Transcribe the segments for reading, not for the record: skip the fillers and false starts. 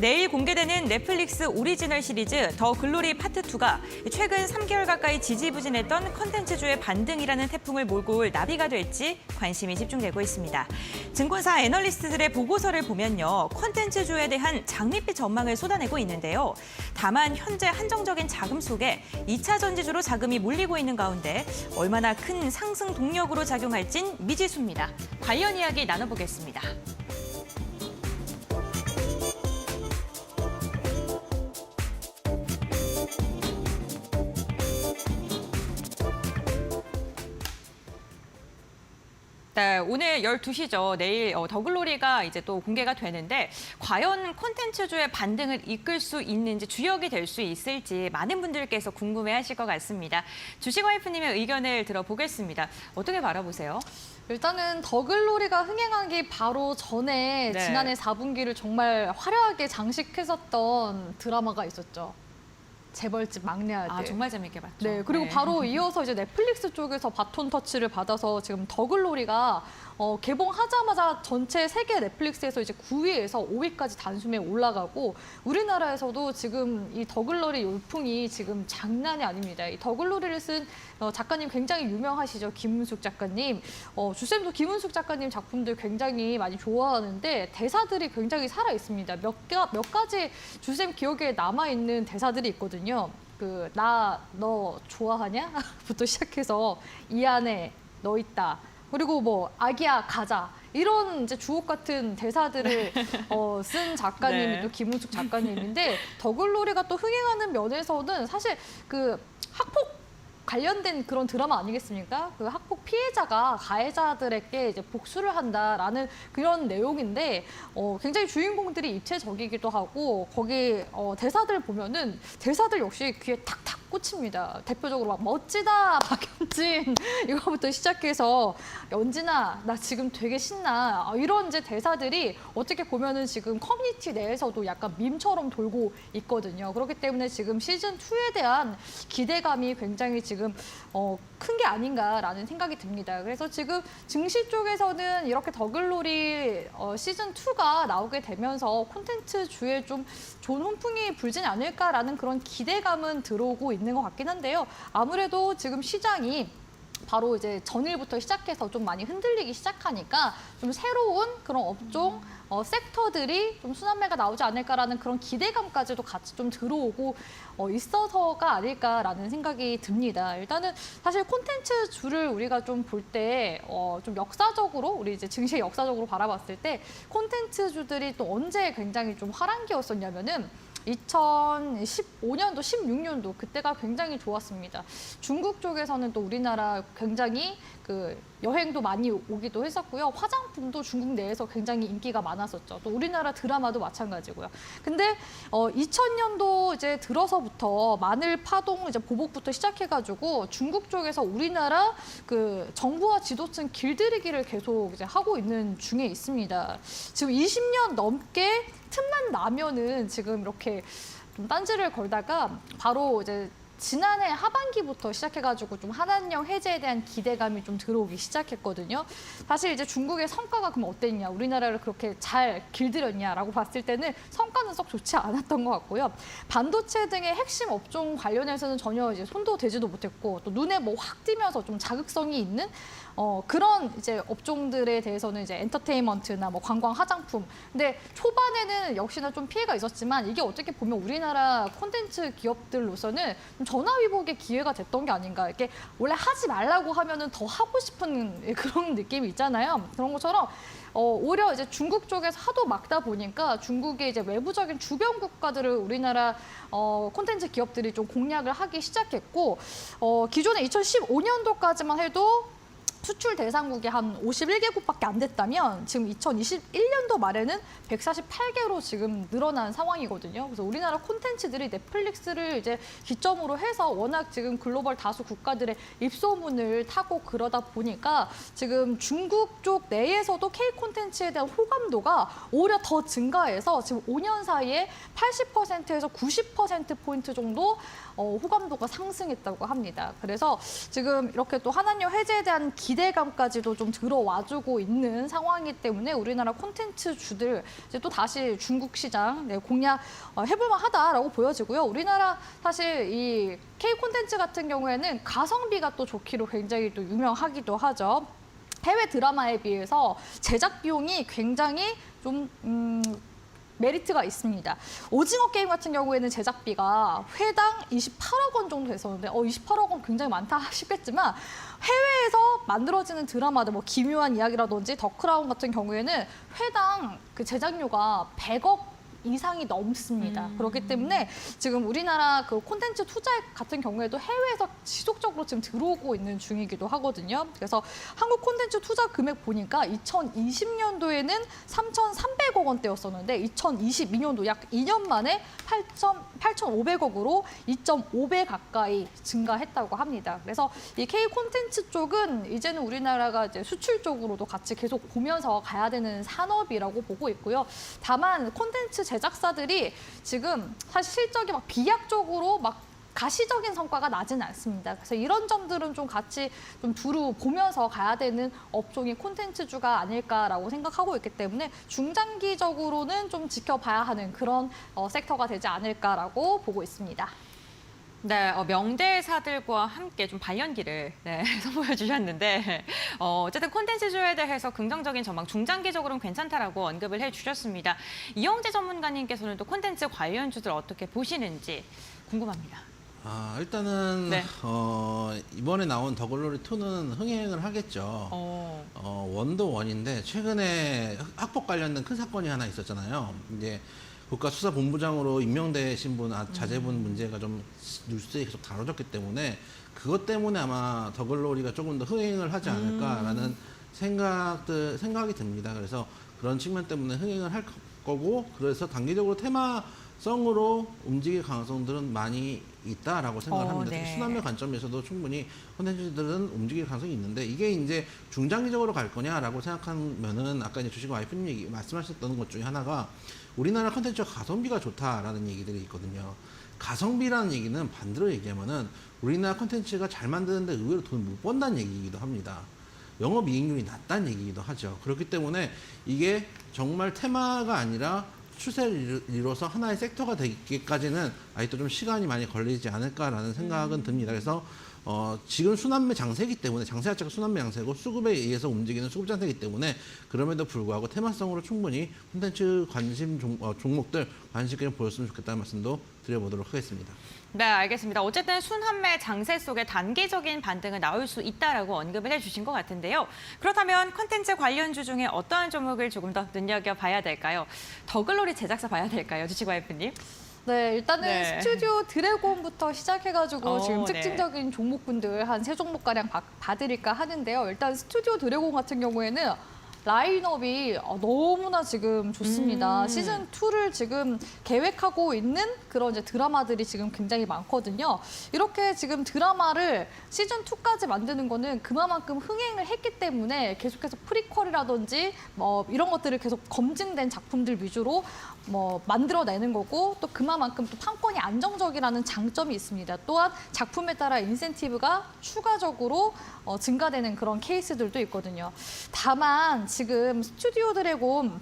내일 공개되는 넷플릭스 오리지널 시리즈 더 글로리 파트 2가 최근 3개월 가까이 지지부진했던 컨텐츠주의 반등이라는 태풍을 몰고 올 나비가 될지 관심이 집중되고 있습니다. 증권사 애널리스트들의 보고서를 보면요. 컨텐츠주에 대한 장밋빛 전망을 쏟아내고 있는데요. 다만 현재 한정적인 자금 속에 2차 전지주로 자금이 몰리고 있는 가운데 얼마나 큰 상승 동력으로 작용할진 미지수입니다. 관련 이야기 나눠보겠습니다. 네, 오늘 12시죠. 내일 더글로리가 이제 또 공개가 되는데 과연 콘텐츠주의 반등을 이끌 수 있는지 주역이 될 수 있을지 많은 분들께서 궁금해하실 것 같습니다. 주식와이프님의 의견을 들어보겠습니다. 어떻게 바라보세요? 일단은 더글로리가 흥행하기 바로 전에 네. 지난해 4분기를 정말 화려하게 장식했었던 드라마가 있었죠. 재벌집 막내 아들. 아, 정말 재밌게 봤죠. 네, 그리고 네. 바로 이어서 이제 넷플릭스 쪽에서 바톤 터치를 받아서 지금 더글로리가 개봉하자마자 전체 세계 넷플릭스에서 이제 9위에서 5위까지 단숨에 올라가고 우리나라에서도 지금 이 더글로리 열풍이 지금 장난이 아닙니다. 이 더글로리를 쓴 작가님 굉장히 유명하시죠. 김은숙 작가님. 주쌤도 김은숙 작가님 작품들 굉장히 많이 좋아하는데 대사들이 굉장히 살아 있습니다. 몇 가지 주쌤 기억에 남아있는 대사들이 있거든요. 나 너 좋아하냐? 부터 시작해서 이 안에 너 있다. 그리고 뭐 아기야 가자. 이런 이제 주옥 같은 대사들을 쓴 작가님이 네. 또 김은숙 작가님인데 더글로리가 또 흥행하는 면에서는 사실 학폭 관련된 그런 드라마 아니겠습니까? 그 학폭 피해자가 가해자들에게 이제 복수를 한다라는 그런 내용인데 굉장히 주인공들이 입체적이기도 하고 거기 대사들 보면은 대사들 역시 귀에 탁탁 꽂힙니다. 대표적으로 막 멋지다 박현진 이거부터 시작해서 연진아 나 지금 되게 신나 이런 이제 대사들이 어떻게 보면은 지금 커뮤니티 내에서도 약간 밈처럼 돌고 있거든요. 그렇기 때문에 지금 시즌 2에 대한 기대감이 굉장히 지금 큰 게 아닌가라는 생각이 듭니다. 그래서 지금 증시 쪽에서는 이렇게 더글로리 시즌 2가 나오게 되면서 콘텐츠 주에 좀 좋은 훈풍이 불진 않을까라는 그런 기대감은 들어오고 있는 것 같긴 한데요. 아무래도 지금 시장이 바로 이제 전일부터 시작해서 좀 많이 흔들리기 시작하니까 좀 새로운 그런 업종, 섹터들이 좀 순환매가 나오지 않을까라는 그런 기대감까지도 같이 좀 들어오고 있어서가 아닐까라는 생각이 듭니다. 일단은 사실 콘텐츠 주를 우리가 좀 볼 때 좀 역사적으로 우리 이제 증시 역사적으로 바라봤을 때 콘텐츠 주들이 또 언제 굉장히 좀 화랑기였었냐면은 2015년도, 16년도 그때가 굉장히 좋았습니다. 중국 쪽에서는 또 우리나라 굉장히 여행도 많이 오기도 했었고요. 화장품도 중국 내에서 굉장히 인기가 많았었죠. 또 우리나라 드라마도 마찬가지고요. 근데 2000년도 이제 들어서부터 마늘 파동 이제 보복부터 시작해가지고 중국 쪽에서 우리나라 정부와 지도층 길들이기를 계속 이제 하고 있는 중에 있습니다. 지금 20년 넘게 틈만 나면은 지금 이렇게 좀 딴지를 걸다가 바로 이제 지난해 하반기부터 시작해가지고 좀 한한령 해제에 대한 기대감이 좀 들어오기 시작했거든요. 사실 이제 중국의 성과가 그럼 어땠냐, 우리나라를 그렇게 잘 길들였냐라고 봤을 때는 성과는 썩 좋지 않았던 것 같고요. 반도체 등의 핵심 업종 관련해서는 전혀 이제 손도 대지도 못했고 또 눈에 뭐 확 띄면서 좀 자극성이 있는 그런 이제 업종들에 대해서는 이제 엔터테인먼트나 뭐 관광, 화장품. 근데 초반에는 역시나 좀 피해가 있었지만 이게 어떻게 보면 우리나라 콘텐츠 기업들로서는 좀 전화위복의 기회가 됐던 게 아닌가. 이렇게 원래 하지 말라고 하면은 더 하고 싶은 그런 느낌이 있잖아요. 그런 것처럼 오히려 이제 중국 쪽에서 하도 막다 보니까 중국의 이제 외부적인 주변 국가들을 우리나라 콘텐츠 기업들이 좀 공략을 하기 시작했고 기존에 2015년도까지만 해도 수출 대상국이 한 51개국밖에 안 됐다면 지금 2021년도 말에는 148개로 지금 늘어난 상황이거든요. 그래서 우리나라 콘텐츠들이 넷플릭스를 이제 기점으로 해서 워낙 지금 글로벌 다수 국가들의 입소문을 타고 그러다 보니까 지금 중국 쪽 내에서도 K 콘텐츠에 대한 호감도가 오히려 더 증가해서 지금 5년 사이에 80%에서 90%포인트 정도 호감도가 상승했다고 합니다. 그래서 지금 이렇게 또 한한령 해제에 대한 기대 기대감까지도 좀 들어와주고 있는 상황이기 때문에 우리나라 콘텐츠주들 이제 또 다시 중국 시장 공략 해볼만하다라고 보여지고요. 우리나라 사실 이 K 콘텐츠 같은 경우에는 가성비가 또 좋기로 굉장히 또 유명하기도 하죠. 해외 드라마에 비해서 제작 비용이 굉장히 좀 메리트가 있습니다. 오징어 게임 같은 경우에는 제작비가 회당 28억 원 정도 됐었는데 28억 원 굉장히 많다 싶겠지만 해외에서 만들어지는 드라마들 뭐 기묘한 이야기라든지 더 크라운 같은 경우에는 회당 그 제작료가 100억 이상이 넘습니다. 그렇기 때문에 지금 우리나라 그 콘텐츠 투자 같은 경우에도 해외에서 지속적으로 지금 들어오고 있는 중이기도 하거든요. 그래서 한국 콘텐츠 투자 금액 보니까 2020년도에는 3,300억 원대였었는데 2022년도 약 2년 만에 8,500억으로 2.5배 가까이 증가했다고 합니다. 그래서 이 K 콘텐츠 쪽은 이제는 우리나라가 이제 수출 쪽으로도 같이 계속 보면서 가야 되는 산업이라고 보고 있고요. 다만 콘텐츠 제작사들이 지금 사실 실적이 막 비약적으로 막 가시적인 성과가 나지는 않습니다. 그래서 이런 점들은 좀 같이 좀 두루 보면서 가야 되는 업종이 콘텐츠주가 아닐까라고 생각하고 있기 때문에 중장기적으로는 좀 지켜봐야 하는 그런 섹터가 되지 않을까라고 보고 있습니다. 네, 명대사들과 함께 좀 발연기를 선보여 주셨는데 어쨌든 콘텐츠주에 대해서 긍정적인 전망, 중장기적으로는 괜찮다라고 언급을 해주셨습니다. 이영재 전문가님께서는 또 콘텐츠 관련주들 어떻게 보시는지 궁금합니다. 일단은 네. 이번에 나온 더글로리 2는 흥행을 하겠죠. 원도 원인데 최근에 학폭 관련된 큰 사건이 하나 있었잖아요. 이제 국가수사본부장으로 임명되신 분, 자제분 문제가 좀 뉴스에 계속 다뤄졌기 때문에 그것 때문에 아마 더글로리가 조금 더 흥행을 하지 않을까라는 생각이 듭니다. 그래서 그런 측면 때문에 흥행을 할 거고, 그래서 단기적으로 테마성으로 움직일 가능성들은 많이 있다라고 생각을 합니다. 네. 순환매 관점에서도 충분히 콘텐츠들은 움직일 가능성이 있는데, 이게 이제 중장기적으로 갈 거냐라고 생각하면은 아까 이제 주식 와이프님 말씀하셨던 것 중에 하나가 우리나라 콘텐츠가 가성비가 좋다라는 얘기들이 있거든요. 가성비라는 얘기는 반대로 얘기하면은 우리나라 콘텐츠가 잘 만드는데 의외로 돈을 못 번다는 얘기이기도 합니다. 영업이익률이 낮다는 얘기이기도 하죠. 그렇기 때문에 이게 정말 테마가 아니라 추세를 이뤄서 하나의 섹터가 되기까지는 아직도 좀 시간이 많이 걸리지 않을까라는 생각은 듭니다. 그래서 지금 순환매 장세이기 때문에, 장세 자체가 순환매 장세고 수급에 의해서 움직이는 수급 장세이기 때문에 그럼에도 불구하고 테마성으로 충분히 콘텐츠 관심 종목들 관심 있게 보였으면 좋겠다는 말씀도 드려보도록 하겠습니다. 네, 알겠습니다. 어쨌든 순환매 장세 속에 단기적인 반등은 나올 수 있다라고 언급을 해주신 것 같은데요. 그렇다면 콘텐츠 관련주 중에 어떠한 종목을 조금 더 눈여겨봐야 될까요? 더글로리 제작사 봐야 될까요, 주식 와이프님? 네, 일단은 네. 스튜디오 드래곤부터 시작해가지고 지금 네. 특징적인 종목군들 한 3종목가량 봐드릴까 하는데요. 일단 스튜디오 드래곤 같은 경우에는 라인업이 너무나 지금 좋습니다. 시즌 2를 지금 계획하고 있는 그런 이제 드라마들이 지금 굉장히 많거든요. 이렇게 지금 드라마를 시즌 2까지 만드는 거는 그만큼 흥행을 했기 때문에 계속해서 프리퀄이라든지 뭐 이런 것들을 계속 검증된 작품들 위주로 뭐 만들어내는 거고, 또 그만큼 또 판권이 안정적이라는 장점이 있습니다. 또한 작품에 따라 인센티브가 추가적으로 증가되는 그런 케이스들도 있거든요. 다만 지금 스튜디오 드래곤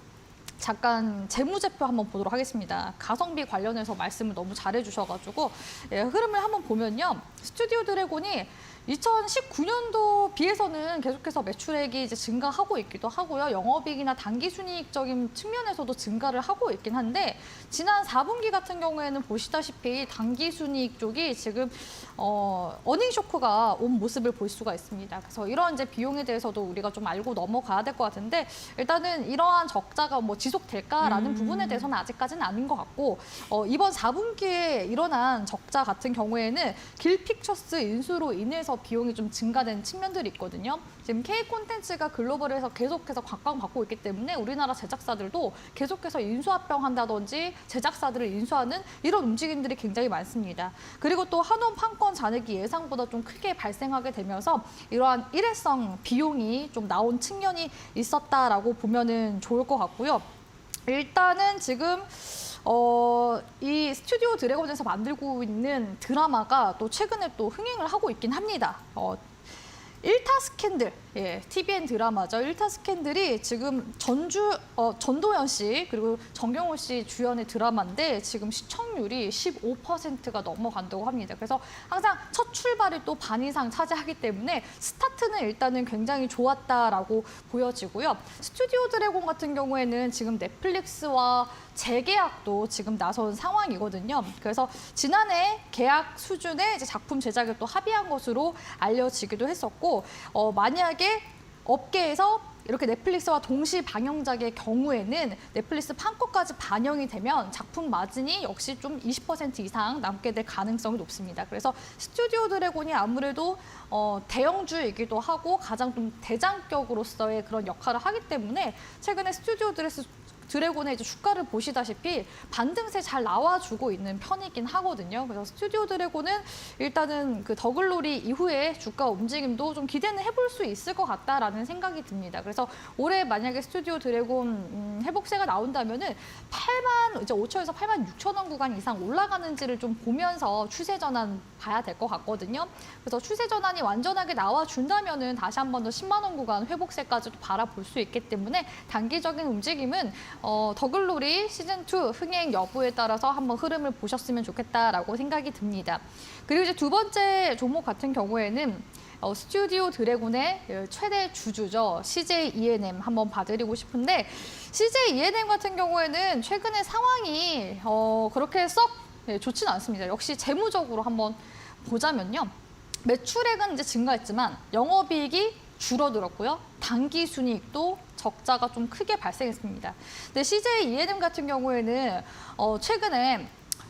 잠깐 재무제표 한번 보도록 하겠습니다. 가성비 관련해서 말씀을 너무 잘해주셔가지고 흐름을 한번 보면요. 스튜디오 드래곤이 2019년도 비해서는 계속해서 매출액이 이제 증가하고 있기도 하고요. 영업이익이나 단기순이익적인 측면에서도 증가를 하고 있긴 한데, 지난 4분기 같은 경우에는 보시다시피 단기순이익 쪽이 지금 어닝 쇼크가 온 모습을 볼 수가 있습니다. 그래서 이런 이제 비용에 대해서도 우리가 좀 알고 넘어가야 될 것 같은데, 일단은 이러한 적자가 뭐 지속될까라는 부분에 대해서는 아직까지는 아닌 것 같고, 이번 4분기에 일어난 적자 같은 경우에는 길픽처스 인수로 인해서 비용이 좀 증가된 측면들이 있거든요. 지금 K 콘텐츠가 글로벌에서 계속해서 각광받고 있기 때문에 우리나라 제작사들도 계속해서 인수합병한다든지 제작사들을 인수하는 이런 움직임들이 굉장히 많습니다. 그리고 또 한원 판권 잔액이 예상보다 좀 크게 발생하게 되면서 이러한 일회성 비용이 좀 나온 측면이 있었다라고 보면은 좋을 것 같고요. 일단은 지금 이 스튜디오 드래곤에서 만들고 있는 드라마가 또 최근에 또 흥행을 하고 있긴 합니다. 일타 스캔들, TVN 드라마죠. 일타 스캔들이 지금 전도연 씨 그리고 정경호 씨 주연의 드라마인데 지금 시청률이 15%가 넘어간다고 합니다. 그래서 항상 첫 출발이 또 반 이상 차지하기 때문에 스타트는 일단은 굉장히 좋았다라고 보여지고요. 스튜디오 드래곤 같은 경우에는 지금 넷플릭스와 재계약도 지금 나선 상황이거든요. 그래서 지난해 계약 수준의 이제 작품 제작에 또 합의한 것으로 알려지기도 했었고, 만약에 업계에서 이렇게 넷플릭스와 동시 방영작의 경우에는 넷플릭스 판권까지 반영이 되면 작품 마진이 역시 좀 20% 이상 남게 될 가능성이 높습니다. 그래서 스튜디오 드래곤이 아무래도 대형주이기도 하고 가장 좀 대장격으로서의 그런 역할을 하기 때문에 최근에 스튜디오 드래곤의 이제 주가를 보시다시피 반등세 잘 나와주고 있는 편이긴 하거든요. 그래서 스튜디오 드래곤은 일단은 그 더글로리 이후에 주가 움직임도 좀 기대는 해볼 수 있을 것 같다라는 생각이 듭니다. 그래서 올해 만약에 스튜디오 드래곤 회복세가 나온다면은 8만 이제 5천에서 8만 6천 원 구간 이상 올라가는지를 좀 보면서 추세 전환 봐야 될 것 같거든요. 그래서 추세 전환이 완전하게 나와준다면은 다시 한 번 더 10만 원 구간 회복세까지도 바라볼 수 있기 때문에 단기적인 움직임은 더글로리 시즌2 흥행 여부에 따라서 한번 흐름을 보셨으면 좋겠다라고 생각이 듭니다. 그리고 이제 두 번째 종목 같은 경우에는 스튜디오 드래곤의 최대 주주죠. CJ E&M 한번 봐드리고 싶은데 CJ E&M 같은 경우에는 최근에 상황이 그렇게 썩 좋지는 않습니다. 역시 재무적으로 한번 보자면요. 매출액은 이제 증가했지만 영업이익이 줄어들었고요. 당기 순이익도 적자가 좀 크게 발생했습니다. 근데 CJ E&M 같은 경우에는 최근에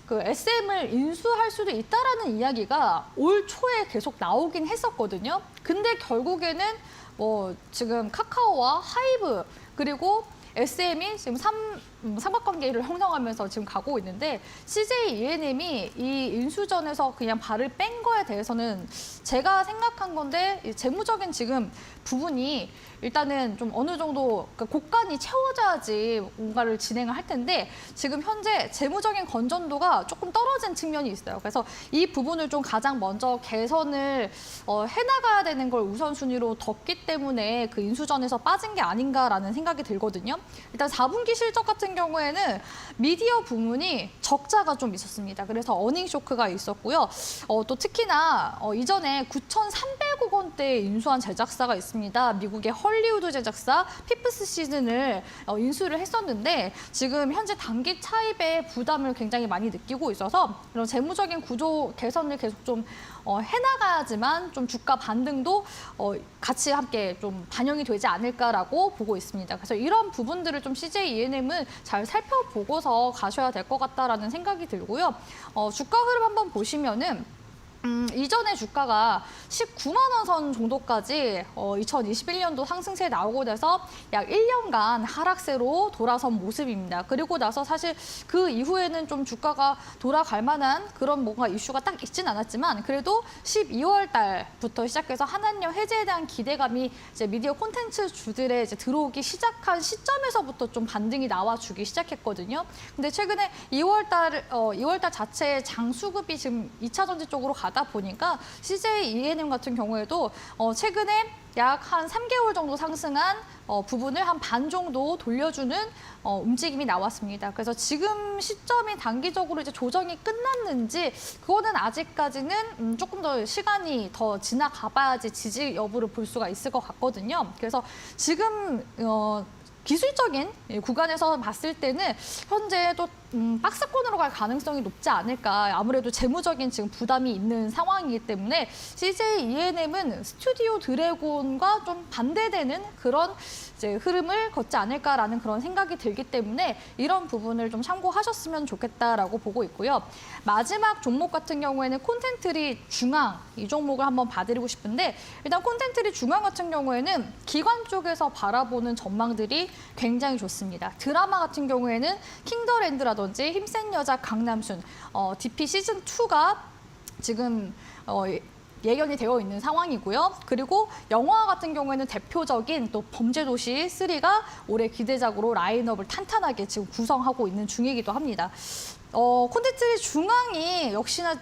그 SM을 인수할 수도 있다라는 이야기가 올 초에 계속 나오긴 했었거든요. 근데 결국에는 지금 카카오와 하이브 그리고 SM이 지금 삼각관계를 형성하면서 지금 가고 있는데 CJ E&M이 이 인수전에서 그냥 발을 뺀 거에 대해서는 제가 생각한 건데 재무적인 지금 부분이 일단은 좀 어느 정도 곡간이 채워져야지 뭔가를 진행을 할 텐데 지금 현재 재무적인 건전도가 조금 떨어진 측면이 있어요. 그래서 이 부분을 좀 가장 먼저 개선을 해나가야 되는 걸 우선순위로 뒀기 때문에 그 인수전에서 빠진 게 아닌가라는 생각이 들거든요. 일단 4분기 실적 같은 경우에는 미디어 부문이 적자가 좀 있었습니다. 그래서 어닝 쇼크가 있었고요. 또 특히나 이전에 9,300억 원대 인수한 제작사가 있습니다. 미국의 헐리우드 제작사 피프스 시즌을 인수를 했었는데 지금 현재 단기 차입에 부담을 굉장히 많이 느끼고 있어서 이런 재무적인 구조 개선을 계속 좀 해나가야지만 좀 주가 반등도 같이 함께 좀 반영이 되지 않을까라고 보고 있습니다. 그래서 이런 부분들을 좀 CJ E&M은 잘 살펴보고서 가셔야 될 것 같다라는 생각이 들고요. 주가 흐름 한번 보시면은 이전에 주가가 19만 원 선 정도까지 2021년도 상승세에 나오고 나서 약 1년간 하락세로 돌아선 모습입니다. 그리고 나서 사실 그 이후에는 좀 주가가 돌아갈 만한 그런 뭔가 이슈가 딱 있진 않았지만 그래도 12월 달부터 시작해서 한한령 해제에 대한 기대감이 이제 미디어 콘텐츠 주들에 이제 들어오기 시작한 시점에서부터 좀 반등이 나와주기 시작했거든요. 근데 최근에 2월 달 자체의 장수급이 지금 2차 전지 쪽으로 가다 보니까 CJ E&M 같은 경우에도 최근에 약 한 3개월 정도 상승한 부분을 한 반 정도 돌려주는 움직임이 나왔습니다. 그래서 지금 시점이 단기적으로 이제 조정이 끝났는지 그거는 아직까지는 조금 더 시간이 더 지나가 봐야지 지지 여부를 볼 수가 있을 것 같거든요. 그래서 지금 기술적인 구간에서 봤을 때는 현재 또 박스권으로 갈 가능성이 높지 않을까. 아무래도 재무적인 지금 부담이 있는 상황이기 때문에 CJ E&M은 스튜디오 드래곤과 좀 반대되는 그런 이제 흐름을 걷지 않을까라는 그런 생각이 들기 때문에 이런 부분을 좀 참고하셨으면 좋겠다라고 보고 있고요. 마지막 종목 같은 경우에는 콘텐츠리 중앙 이 종목을 한번 봐드리고 싶은데 일단 콘텐츠리 중앙 같은 경우에는 기관 쪽에서 바라보는 전망들이 굉장히 좋습니다. 드라마 같은 경우에는 킹더랜드라든지 힘센 여자 강남순, DP 시즌2가 지금 예견이 되어 있는 상황이고요. 그리고 영화 같은 경우에는 대표적인 또 범죄도시 3가 올해 기대작으로 라인업을 탄탄하게 지금 구성하고 있는 중이기도 합니다. 콘텐츠 중앙이 역시나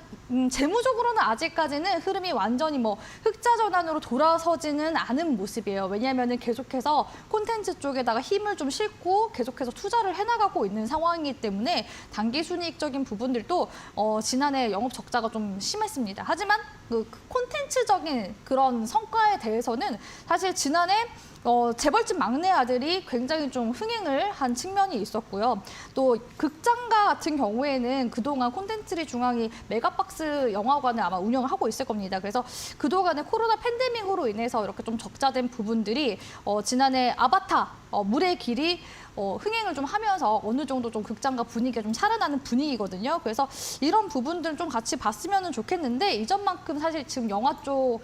재무적으로는 아직까지는 흐름이 완전히 뭐 흑자 전환으로 돌아서지는 않은 모습이에요. 왜냐하면 계속해서 콘텐츠 쪽에다가 힘을 좀 싣고 계속해서 투자를 해나가고 있는 상황이기 때문에 단기 순이익적인 부분들도 지난해 영업 적자가 좀 심했습니다. 하지만 그 콘텐츠적인 그런 성과에 대해서는 사실 지난해 재벌집 막내 아들이 굉장히 좀 흥행을 한 측면이 있었고요. 또 극장가 같은 경우에는 그동안 콘텐츠리 중앙이 메가박스 영화관을 아마 운영을 하고 있을 겁니다. 그래서 그동안의 코로나 팬데믹으로 인해서 이렇게 좀 적자된 부분들이 지난해 아바타 물의 길이 흥행을 좀 하면서 어느 정도 좀 극장가 분위기가 좀 살아나는 분위기거든요. 그래서 이런 부분들 좀 같이 봤으면 좋겠는데 이전만큼 사실 지금 영화 쪽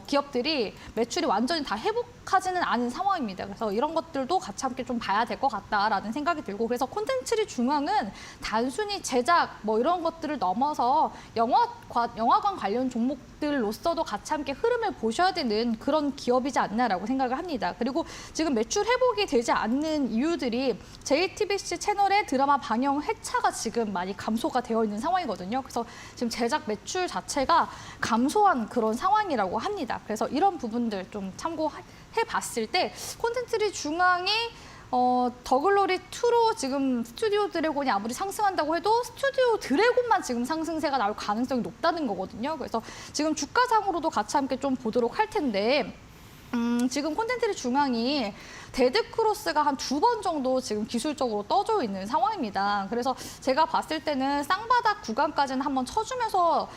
기업들이 매출이 완전히 다 회복하지는 않은 상황입니다. 그래서 이런 것들도 같이 함께 좀 봐야 될 것 같다라는 생각이 들고 그래서 콘텐츠리 중앙은 단순히 제작 뭐 이런 것들을 넘어서 영화관 관련 종목들로서도 같이 함께 흐름을 보셔야 되는 그런 기업이지 않나라고 생각을 합니다. 그리고 지금 매출 회복이 되지 않는 이유들이 JTBC 채널의 드라마 방영 회차가 지금 많이 감소가 되어 있는 상황이거든요. 그래서 지금 제작 매출 자체가 감소한 그런 상황이라고 합니다. 그래서 이런 부분들 좀 참고해 봤을 때 콘텐츠리 중앙이 더글로리 2로 지금 스튜디오 드래곤이 아무리 상승한다고 해도 스튜디오 드래곤만 지금 상승세가 나올 가능성이 높다는 거거든요. 그래서 지금 주가상으로도 같이 함께 좀 보도록 할 텐데 지금 콘텐츠리 중앙이 데드크로스가 한 2번 정도 지금 기술적으로 떠져 있는 상황입니다. 그래서 제가 봤을 때는 쌍바닥 구간까지는 한번 쳐주면서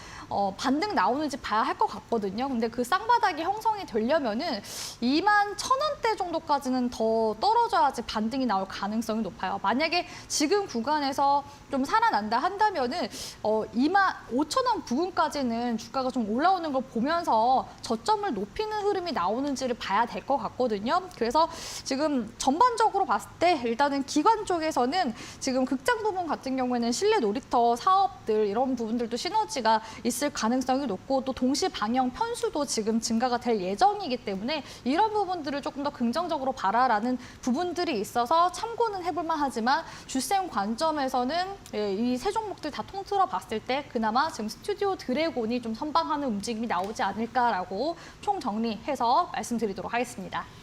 반등 나오는지 봐야 할 것 같거든요. 근데 그 쌍바닥이 형성이 되려면은 21,000원대 정도까지는 더 떨어져야지 반등이 나올 가능성이 높아요. 만약에 지금 구간에서 좀 살아난다 한다면은 25,000원 부근까지는 주가가 좀 올라오는 걸 보면서 저점을 높이는 흐름이 나오는지를 봐야 될 것 같거든요. 그래서 지금 전반적으로 봤을 때 일단은 기관 쪽에서는 지금 극장 부분 같은 경우에는 실내 놀이터 사업들 이런 부분들도 시너지가 있을 가능성이 높고 또 동시 방영 편수도 지금 증가가 될 예정이기 때문에 이런 부분들을 조금 더 긍정적으로 봐라라는 부분들이 있어서 참고는 해볼만 하지만 주셈 관점에서는 이 세 종목들 다 통틀어 봤을 때 그나마 지금 스튜디오 드래곤이 좀 선방하는 움직임이 나오지 않을까라고 총 정리해서 말씀드리도록 하겠습니다.